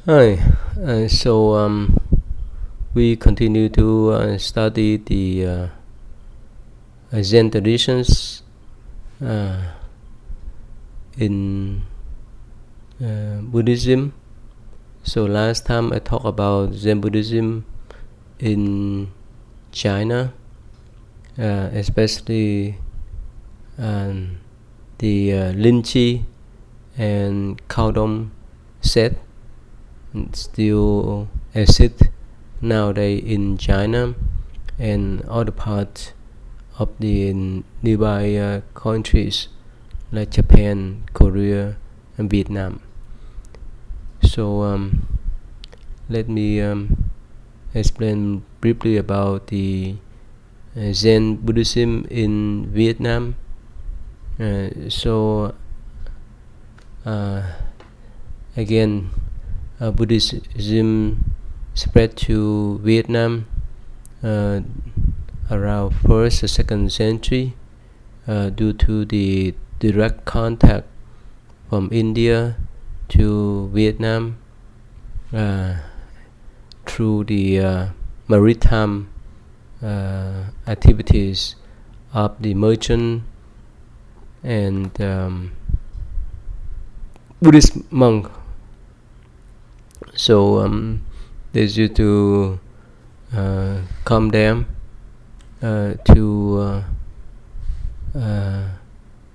Hi. We continue to study the Zen traditions uh, in Buddhism. So last time I talked about Zen Buddhism in China, especially the Linchi and Kaodong set still exist nowadays in China and other parts of the nearby countries like Japan, Korea, and Vietnam. So let me explain briefly about the Zen Buddhism in Vietnam. Uh, Again, Buddhism spread to Vietnam uh, around 1st or 2nd century due to the direct contact from India to Vietnam through the maritime activities of the merchant and Buddhist monk. So they used to come there to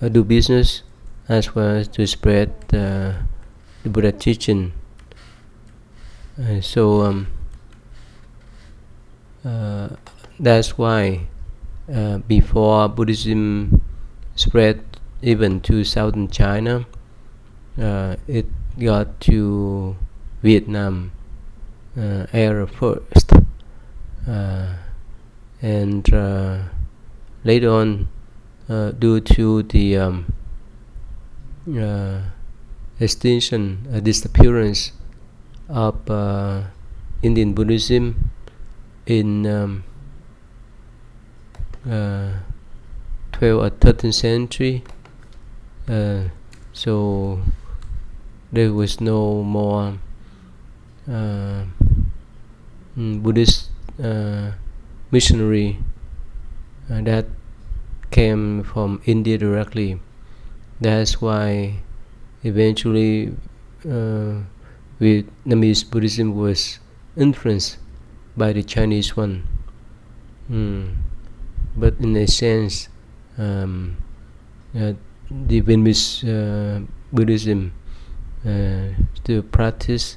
do business as well as to spread the Buddha teaching. That's why before Buddhism spread even to southern China, it got to Vietnam area first, and later on, due to the disappearance of Indian Buddhism in 12th or 13th century, so there was no more Buddhist missionary that came from India directly. That's why eventually Vietnamese Buddhism was influenced by the Chinese one. But in a sense, the Vietnamese Buddhism still practice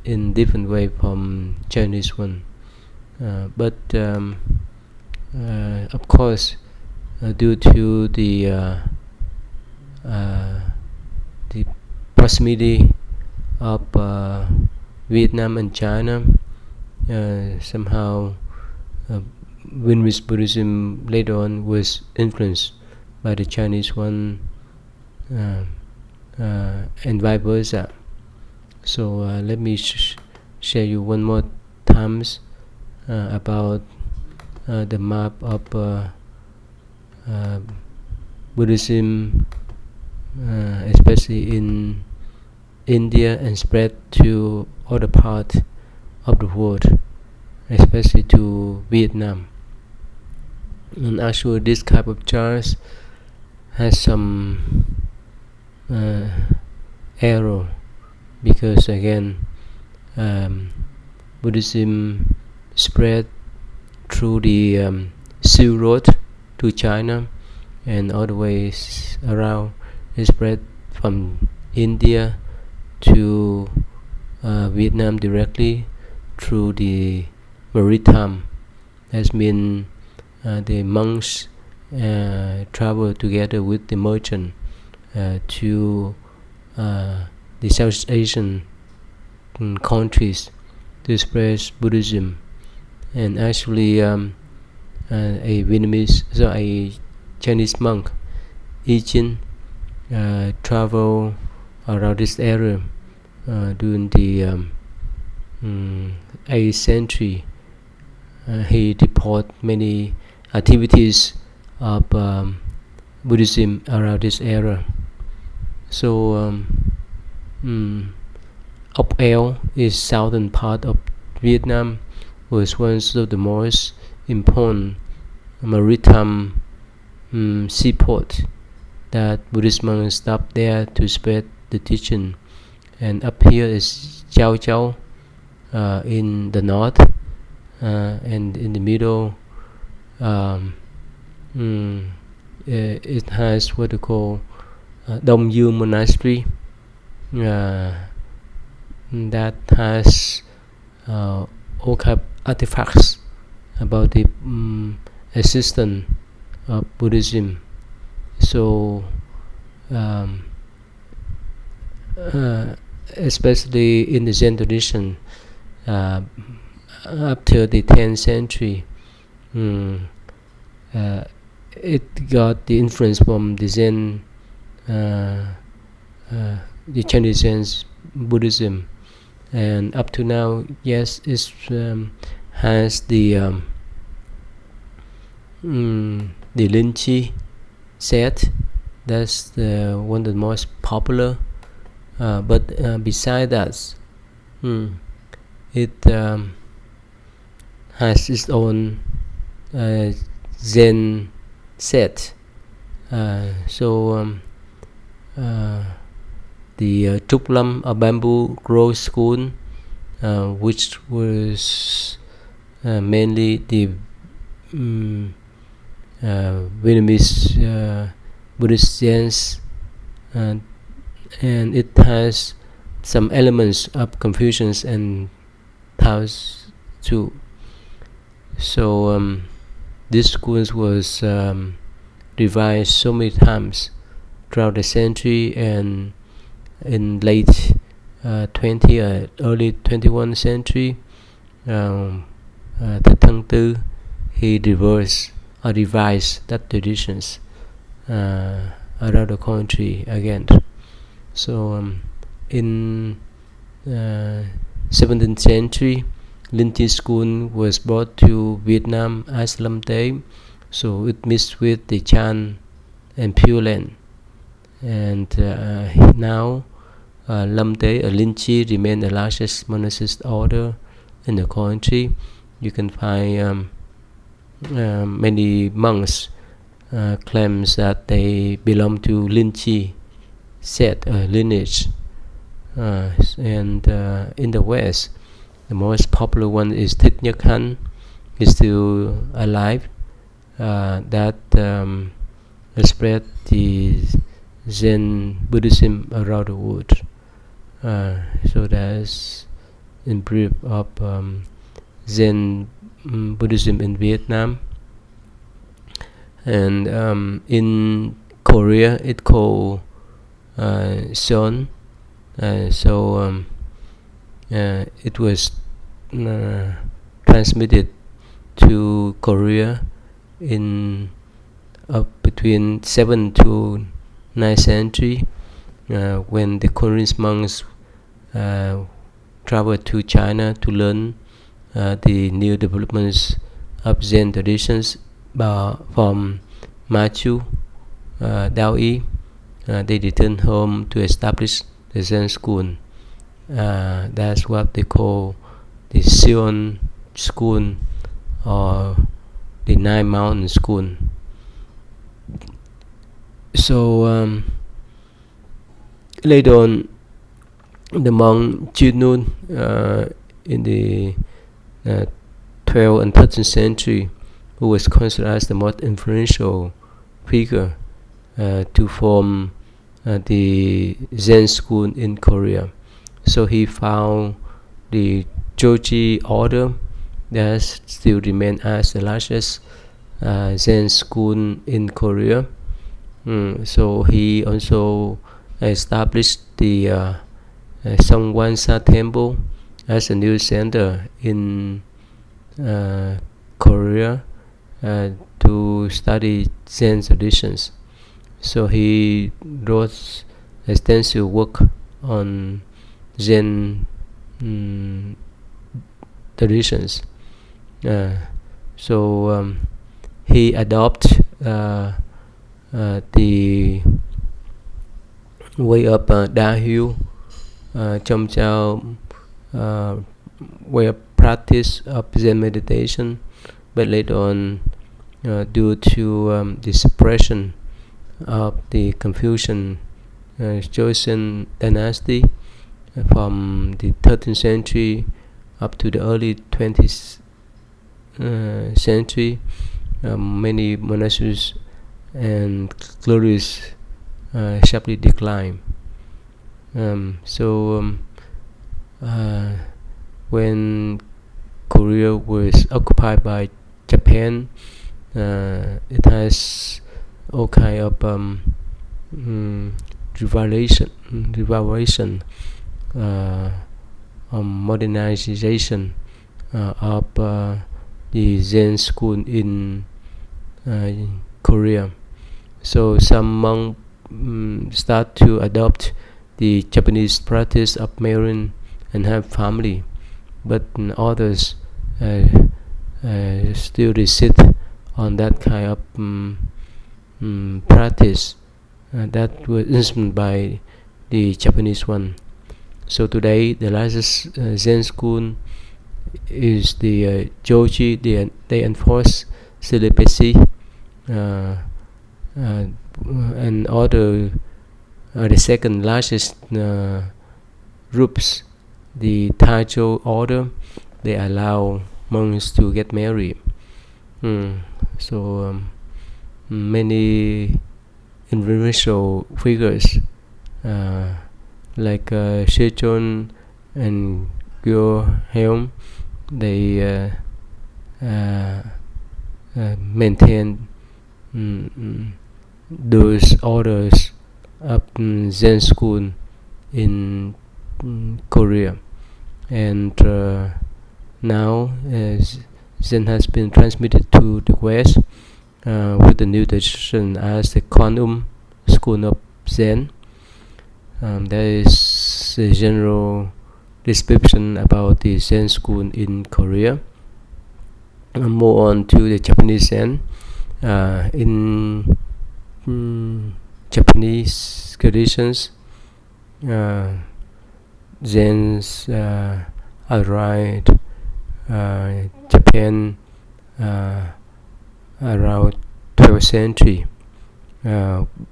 in different way from Chinese one. But of course, due to the proximity of Vietnam and China, somehow Vietnamese Buddhism later on was influenced by the Chinese one, and vice versa. So let me share you one more times about the map of Buddhism, especially in India, and spread to other parts of the world, especially to Vietnam. And actually, this type of charts has some error, because again, Buddhism spread through the Silk Road to China, and other ways around. It spread from India to Vietnam directly through the maritime. That means the monks travel together with the merchant to the South Asian countries to spread Buddhism. And actually, a Chinese monk, Ijin, travel around this area during the 8th century. He report many activities of Buddhism around this area. So Ốc Eo is southern part of Vietnam, was one of the most important maritime seaport that Buddhist monks stopped there to spread the teaching. And up here is Chao Chao in the north, and in the middle it has what they call Dong Yu Monastery, that has all kind of artifacts about the existence of Buddhism. So especially in the Zen tradition, after the 10th century, it got the influence from the Zen, the Chinese Zen Buddhism, and up to now, yes, it has the Lin Chi set. That's one of the most popular. But beside that, it has its own Zen set. So the Trúc Lâm, a bamboo grove school, which was mainly the Vietnamese Buddhist Zen, and it has some elements of Confucius and Taoist too. So this school was revised so many times throughout the century, and in late 20 early 21st century, Thích Thân Tư, he revised that traditions around the country again. So in 17th century, Linh Chi school was brought to Vietnam as Lâm Tế, so it mixed with the Chan and Pure Land. And now Lâm Tế, Linh Chi, remain the largest monastic order in the country. You can find many monks claims that they belong to Linh Chi set lineage. And in the West, the most popular one is Thích Nhất Hạnh, is still alive, that spread the Zen Buddhism around the world. So that's in brief of Zen Buddhism in Vietnam. And in Korea, it's called Son. So it was transmitted to Korea in between 7th to 9th century, when the Korean monks traveled to China to learn the new developments of Zen traditions from Machu Dao. They returned home to establish the Zen school. That's what they call the Sion school, or the Nine Mountain school. So later on, the monk Junun in the 12th and 13th century, who was considered as the most influential figure to form the Zen school in Korea. So he found the Joji order that still remains as the largest Zen school in Korea. So he also established the Songwansa Temple as a new center in Korea to study Zen traditions. So he wrote extensive work on Zen traditions. So he adopted the way of Da Hyu Chomchao were practice of Zen meditation, but later on, due to the suppression of the Confucian Joseon dynasty from the 13th century up to the early 20th century, many monasteries and glories sharply declined. When Korea was occupied by Japan, it has all kind of revelation, modernization of the Zen school in Korea. So some monks start to adopt the Japanese practice of marrying and have family, but others still resist on that kind of practice that was inspired by the Japanese one. So today, the largest Zen school is the Joji. They enforce celibacy, and other the second largest groups, the Taisho order. They allow monks to get married. Many influential figures like Sejong and Gyo-helm, they maintain those orders of Zen school in Korea, and now Zen has been transmitted to the West with the new tradition as the Kwanum school of Zen. There is a general description about the Zen school in Korea. More on to the Japanese Zen. In Japanese traditions, Zen's arrived Japan around 12th century.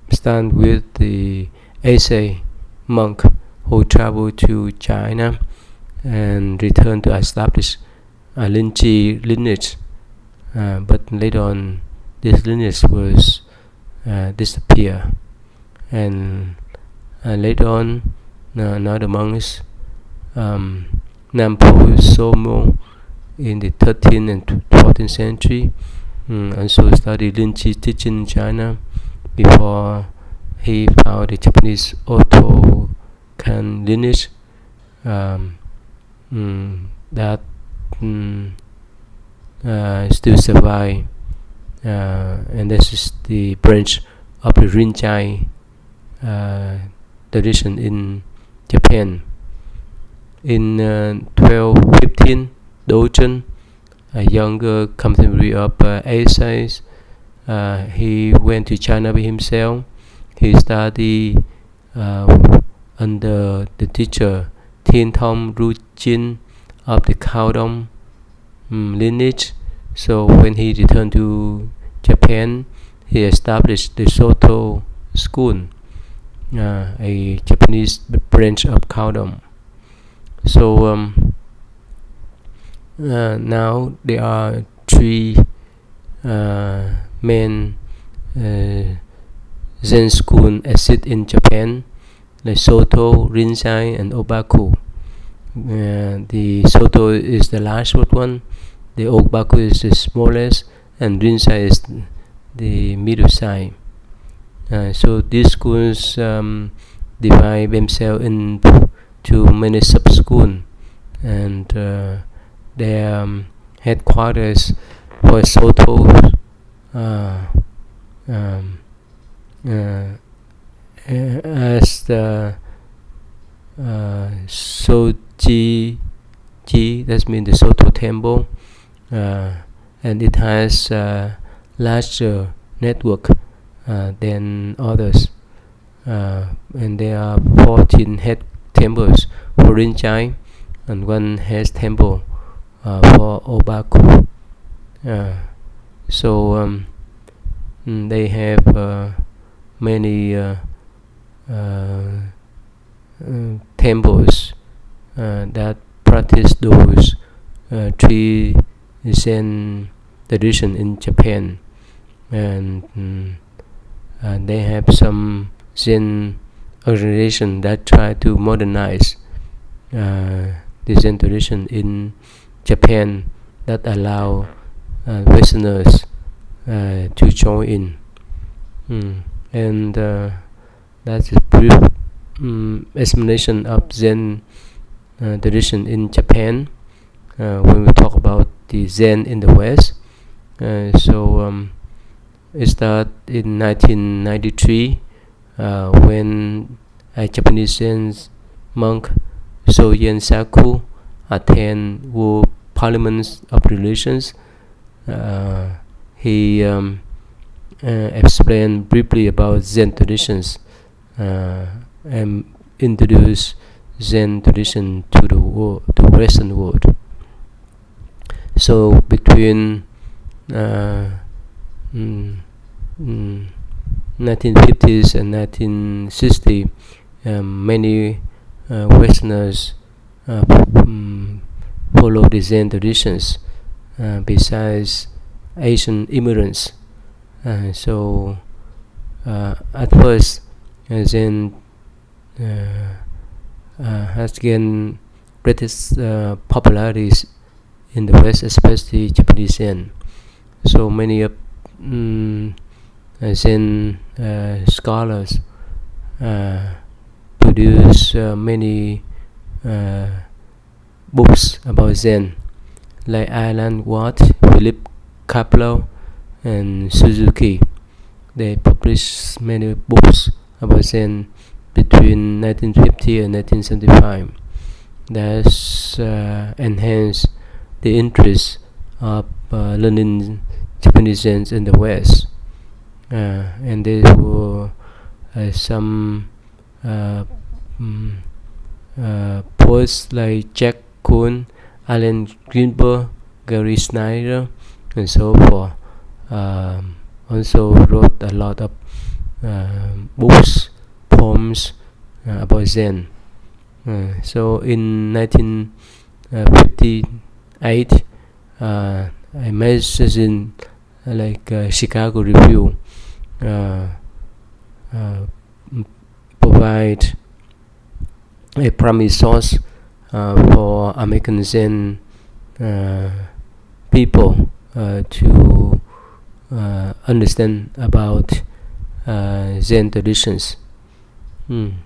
Start with the Eisei monk who traveled to China and returned to establish a Linchi lineage, but later on this lineage was disappear, and later on another monks, Nampo Somo in the 13th and 14th century, also studied Linchi teaching in China before he found the Japanese Otokan lineage that still survive, and this is the branch of the Rinzai tradition in Japan. In 1215, Dogen, a younger contemporary of Eisei, he went to China by himself. He studied under the teacher Thiên Tông Ru Jin of the Kaodong lineage. So when he returned to Japan, he established the Soto school, a Japanese branch of Kaodong. So now there are three main Zen school exist in Japan: the Soto, Rinzai, and Obaku. The Soto is the largest one, the Obaku is the smallest, and Rinzai is the middle size. So these schools divide themselves into many sub-schools, and their headquarters for Soto as the Soji, that means the Soto temple, and it has a larger network than others, and there are 14 temples for Rinzai, and one has temple for Obaku. So they have many temples that practice those three Zen tradition in Japan, and they have some Zen organization that try to modernize the Zen tradition in Japan, that allow Westerners to join in. And that's a brief explanation of Zen tradition in Japan when we talk about the Zen in the West. It started in 1993 when a Japanese Zen monk, Soyen Saku, attended World Parliament of Religions. He explained briefly about Zen traditions and introduced Zen tradition to the world, to Western world. So between 1950s and 1960s, many Westerners follow the Zen traditions besides Asian immigrants. So at first, Zen has gained greatest popularity in the West, especially Japanese Zen. So many of Zen scholars produce many books about Zen, like Alan Watt, Philip Kaplow, and Suzuki. They published many books about Zen between 1950 and 1975. That's enhanced the interest of learning Japanese Zen in the West. And there were some poets like Jack Kuhn, Allen Greenberg, Gary Snyder, and so forth. Also wrote a lot of books, poems about Zen. So in 1958, a magazine like Chicago Review provide a primary source for American Zen people to understand about Zen traditions. And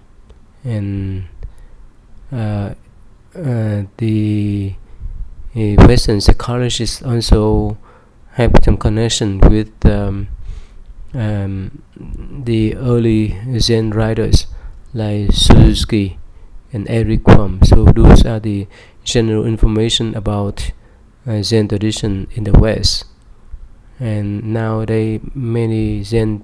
the Western psychologists also have some connection with the early Zen writers like Suzuki and Eric Fromm. So those are the general information about Zen tradition in the West. And nowadays many Zen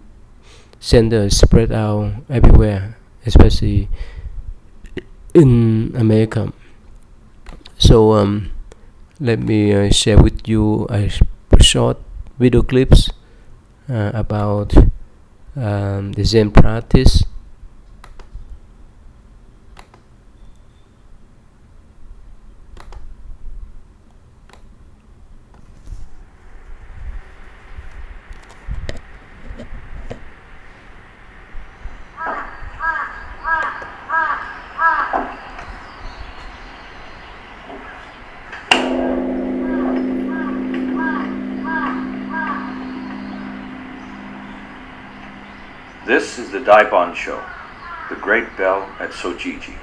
centers spread out everywhere, especially in America. So let me share with you a short video clips about the Zen practice. This is the Daibon-sho, the Great Bell at Sojiji,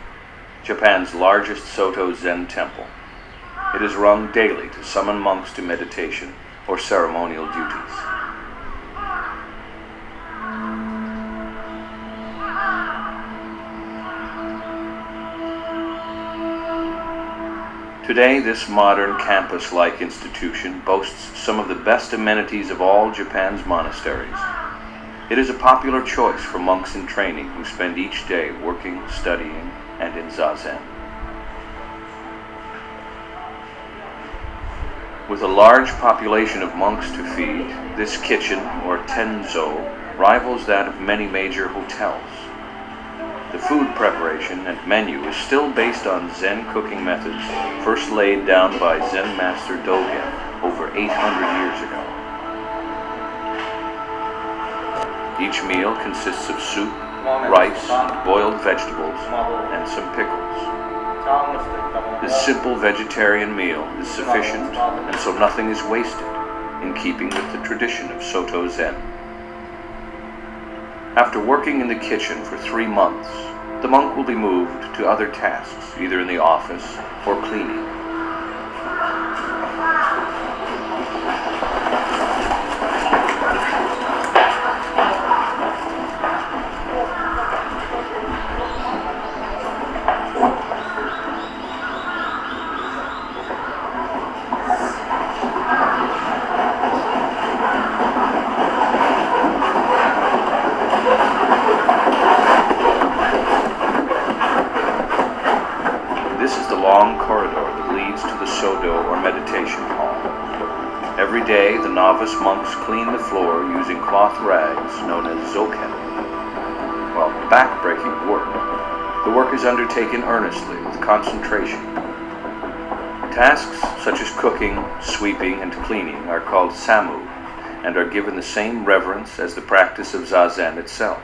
Japan's largest Soto Zen temple. It is rung daily to summon monks to meditation or ceremonial duties. Today, this modern campus-like institution boasts some of the best amenities of all Japan's monasteries. It is a popular choice for monks in training who spend each day working, studying, and in Zazen. With a large population of monks to feed, this kitchen, or tenzo, rivals that of many major hotels. The food preparation and menu is still based on Zen cooking methods first laid down by Zen master Dogen over 800 years ago. Each meal consists of soup, rice, boiled vegetables, and some pickles. This simple vegetarian meal is sufficient, and so nothing is wasted, in keeping with the tradition of Soto Zen. After working in the kitchen for 3 months, the monk will be moved to other tasks, either in the office or cleaning. Long corridor that leads to the Sodo or meditation hall. Every day, the novice monks clean the floor using cloth rags known as zoken. While back-breaking work, the work is undertaken earnestly with concentration. Tasks such as cooking, sweeping, and cleaning are called samu and are given the same reverence as the practice of Zazen itself.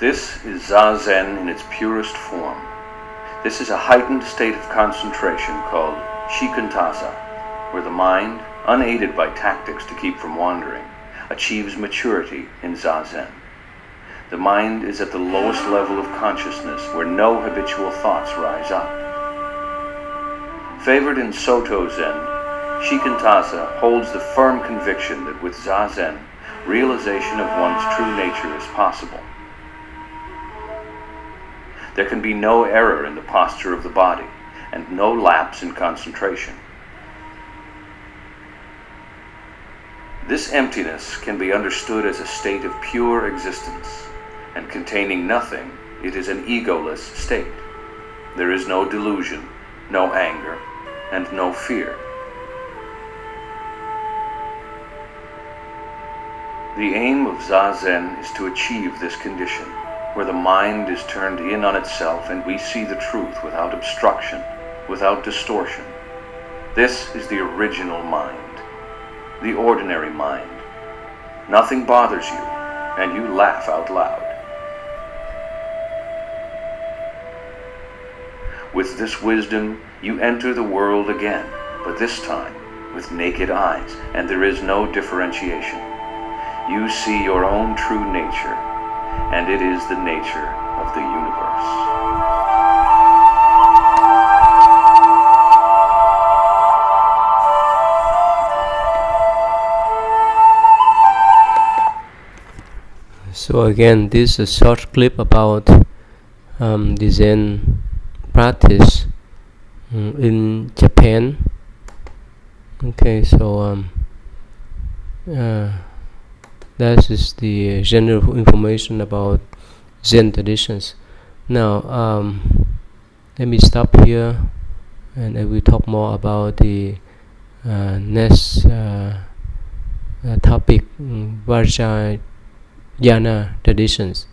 This is Zazen in its purest form. This is a heightened state of concentration called Shikantasa, where the mind, unaided by tactics to keep from wandering, achieves maturity in Zazen. The mind is at the lowest level of consciousness where no habitual thoughts rise up. Favored in Soto Zen, Shikantasa holds the firm conviction that with Zazen, realization of one's true nature is possible. There can be no error in the posture of the body, and no lapse in concentration. This emptiness can be understood as a state of pure existence, and containing nothing, it is an egoless state. There is no delusion, no anger, and no fear. The aim of Zazen is to achieve this condition, where the mind is turned in on itself and we see the truth without obstruction, without distortion. This is the original mind, the ordinary mind. Nothing bothers you, and you laugh out loud. With this wisdom, you enter the world again, but this time with naked eyes, and there is no differentiation. You see your own true nature, and it is the nature of the universe. So again, this is a short clip about the Zen practice in Japan. Okay, so that is the general information about Zen traditions. Now, let me stop here, and I will talk more about the next topic, Vajrayana traditions.